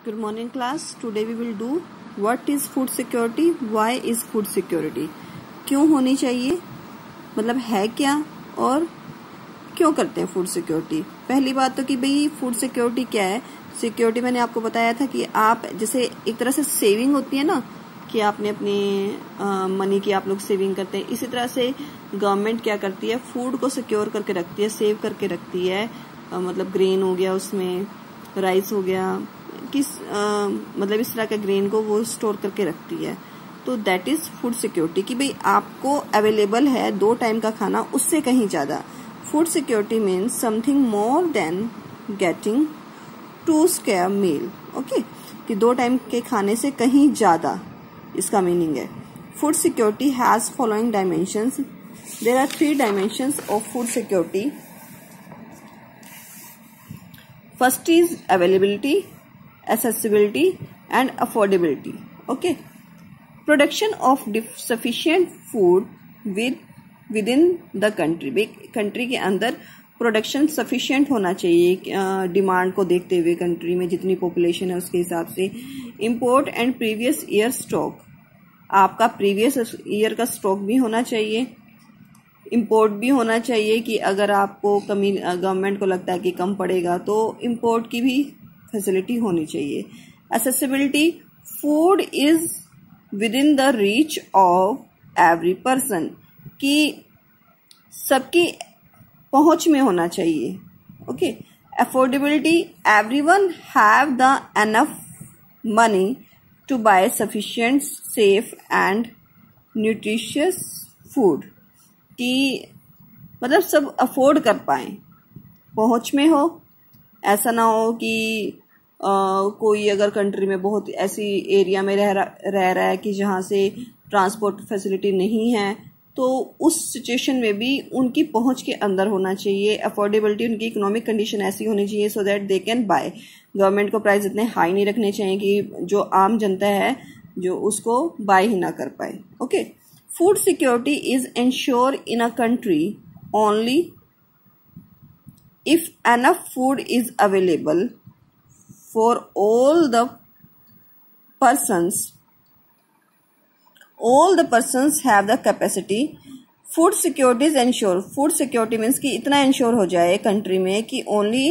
Good morning class. Today we will do what is food security, why is food security, क्यों होनी चाहिए, मतलब है क्या और क्यों करते हैं फूड सिक्योरिटी। पहली बात तो कि भाई फूड सिक्योरिटी क्या है। सिक्योरिटी मैंने आपको बताया था कि आप जैसे एक तरह से सेविंग होती है ना, कि आपने अपनी मनी की आप लोग सेविंग करते हैं, इसी तरह से गवर्नमेंट क्या करती है, फूड को सिक्योर करके रखती है, सेव करके रखती है। मतलब ग्रेन हो गया, उसमें राइस हो गया, मतलब इस तरह के ग्रेन को वो स्टोर करके रखती है। तो दैट इज फूड सिक्योरिटी कि भाई आपको अवेलेबल है 2 टाइम का खाना, उससे कहीं ज्यादा। Food security means something more than getting 2 square meal. Okay, कि 2 टाइम के खाने से कहीं ज्यादा, इसका मीनिंग है। Food security has following dimensions. There are 3 dimensions of food security. First is availability, accessibility and affordability. Okay, production of sufficient food within the country. Country के अंदर प्रोडक्शन सफिशिएंट होना चाहिए, डिमांड को देखते हुए कंट्री में जितनी पॉपुलेशन है उसके हिसाब से। Import and previous year stock, आपका प्रीवियस ईयर का स्टॉक भी होना चाहिए। इम्पोर्ट भी होना चाहिए कि अगर आपको कमी, गवर्नमेंट को लगता है कि कम पड़ेगा, तो इम्पोर्ट की भी फैसिलिटी होनी चाहिए। Accessibility, food is within the reach of every person, कि सबकी पहुंच में होना चाहिए। Okay, affordability, everyone have the enough money to buy sufficient safe and nutritious food, कि मतलब सब अफोर्ड कर पाए, पहुंच में हो। ऐसा ना हो कि कोई अगर कंट्री में बहुत ऐसी एरिया में रह रहा है कि जहाँ से ट्रांसपोर्ट फैसिलिटी नहीं है, तो उस सिचुएशन में भी उनकी पहुंच के अंदर होना चाहिए। अफोर्डेबिलिटी, उनकी इकोनॉमिक कंडीशन ऐसी होनी चाहिए so that they can bye. Government को प्राइस इतने हाई नहीं रखने चाहिए कि जो आम जनता है जो उसको बाय ही ना कर पाए। Okay, food security is ensure in a country only if enough food is available for all the persons have the capacity. Food security is ensure, food security means कि इतना ensure हो जाए कंट्री में कि only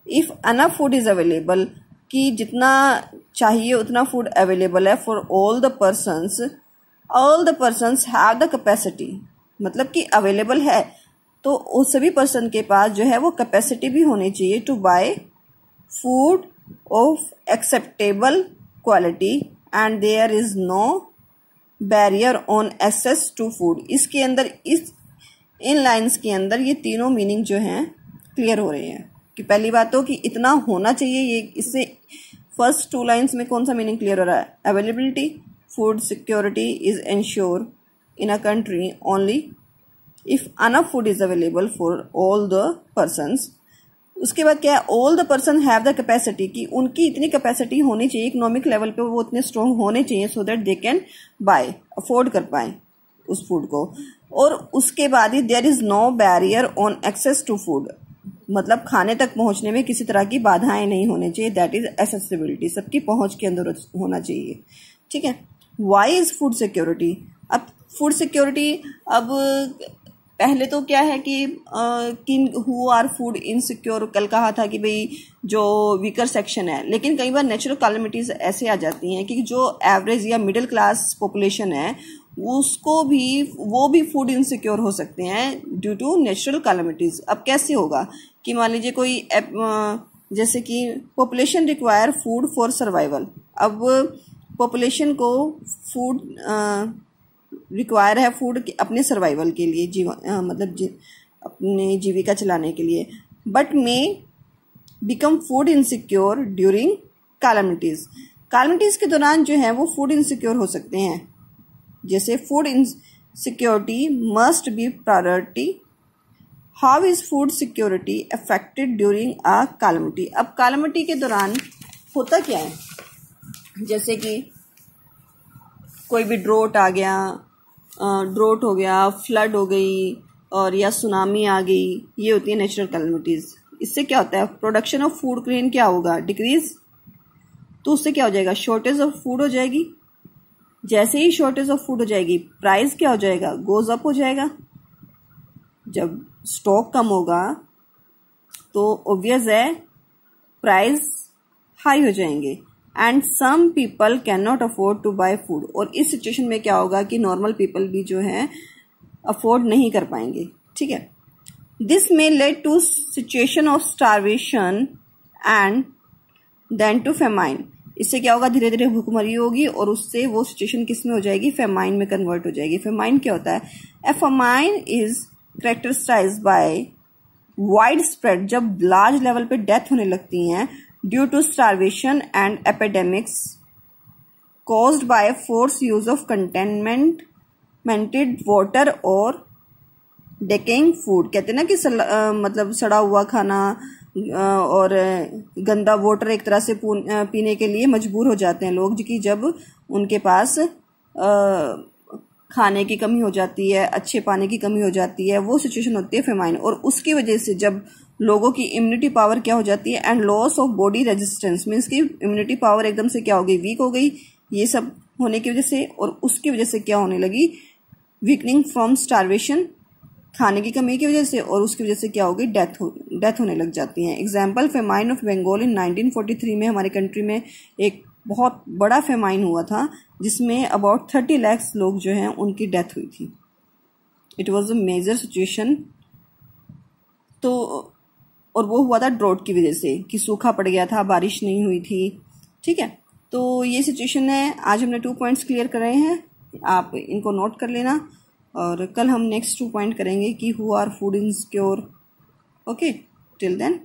if enough food is available, कि जितना चाहिए उतना फूड अवेलेबल है। for all the persons have the capacity, मतलब कि अवेलेबल है, तो उस सभी पर्सन के पास जो है वो कैपेसिटी भी होनी चाहिए to buy food of acceptable quality and there is no barrier on access to food. इसके अंदर, इस इन लाइंस के अंदर ये तीनों मीनिंग जो हैं क्लियर हो रहे हैं। कि पहली बात तो कि इतना होना चाहिए, ये इससे फर्स्ट 2 लाइंस में कौन सा मीनिंग क्लियर हो रहा है। Availability, food security is ensure in a country only if enough food is available for all the persons। उसके बाद क्या है, all the person have the capacity, कि उनकी इतनी कैपेसिटी होनी चाहिए इकोनॉमिक लेवल पे, वो इतने स्ट्रॉन्ग होने चाहिए so that they can buy, afford कर पाए उस फूड को। और उसके बाद ही there is no barrier on access to food, मतलब खाने तक पहुंचने में किसी तरह की बाधाएं नहीं होनी चाहिए। दैट इज एक्सेसिबिलिटी, सबकी पहुंच के अंदर होना चाहिए। ठीक है, वाई इज फूड सिक्योरिटी। अब फूड सिक्योरिटी, अब पहले तो क्या है कि हु आर फूड इनसिक्योर, कल कहा था कि भाई जो वीकर सेक्शन है, लेकिन कई बार नेचुरल कैलेमिटीज ऐसे आ जाती हैं कि जो एवरेज या मिडिल क्लास पॉपुलेशन है उसको भी, वो भी फूड इनसिक्योर हो सकते हैं ड्यू टू नेचुरल कैलेमिटीज। अब कैसे होगा कि मान लीजिए कोई जैसे कि population require food for survival. अब पॉपुलेशन को फूड रिक्वायर है, फूड अपने सर्वाइवल के लिए, अपने जीविका चलाने के लिए, but may become food insecure during calamities. Calamities के दौरान जो है वो फूड इनसिक्योर हो सकते हैं। जैसे food insecurity must be priority. How is food security affected during a calamity. अब कैलेमिटी के दौरान होता क्या है, जैसे कि कोई भी ड्रोट आ गया, ड्रोट हो गया, फ्लड हो गई, और या सुनामी आ गई, ये होती है नेचुरल कैलेमिटीज। इससे क्या होता है, प्रोडक्शन ऑफ फूड ग्रेन क्या होगा, डिक्रीज। तो उससे क्या हो जाएगा, शॉर्टेज ऑफ फूड हो जाएगी। जैसे ही शॉर्टेज ऑफ फूड हो जाएगी, प्राइस क्या हो जाएगा, गोज अप हो जाएगा। जब स्टॉक कम होगा तो ऑब्वियस है प्राइस हाई हो जाएंगे। And some people can not afford to buy food, और इस सिचुएशन में क्या होगा कि नॉर्मल पीपल भी जो है अफोर्ड नहीं कर पाएंगे। ठीक है, this may lead to situation of starvation and then to famine. इससे क्या होगा, धीरे धीरे भूखमरी होगी और उससे वो सिचुएशन किस में हो जाएगी, फेमाइन में कन्वर्ट हो जाएगी। फेमाइन क्या होता है, a famine is characterised by wide spread, जब लार्ज लेवल पे डेथ होने लगती हैं due to starvation and epidemics caused by force use of contaminated water और डेकेइंग फूड। कहते हैं ना कि मतलब सड़ा हुआ खाना और गंदा वाटर एक तरह से पीने के लिए मजबूर हो जाते हैं लोग, कि जब उनके पास खाने की कमी हो जाती है, अच्छे पानी की कमी हो जाती है, वो सिचुएशन होती है फेमाइन। और उसकी वजह से जब लोगों की इम्यूनिटी पावर क्या हो जाती है, and loss of body resistance, means की इम्यूनिटी पावर एकदम से क्या हो गई, वीक हो गई, ये सब होने की वजह से। और उसकी वजह से क्या होने लगी, वीकनिंग फ्रॉम स्टारवेशन, खाने की कमी की वजह से, और उसकी वजह से क्या होगी, डेथ होने लग जाती है। एग्जाम्पल, फेमाइन ऑफ बंगाल इन 1943 में हमारे कंट्री में एक बहुत बड़ा फेमाइन हुआ था जिसमें अबाउट 30 लाख लोग जो हैं उनकी डेथ हुई थी। It was a major situation. तो और वो हुआ था ड्रॉट की वजह से, कि सूखा पड़ गया था, बारिश नहीं हुई थी। ठीक है, तो ये सिचुएशन है। आज हमने 2 पॉइंट्स क्लियर कर रहे हैं, आप इनको नोट कर लेना, और कल हम नेक्स्ट 2 पॉइंट करेंगे कि who are food insecure. Okay, till then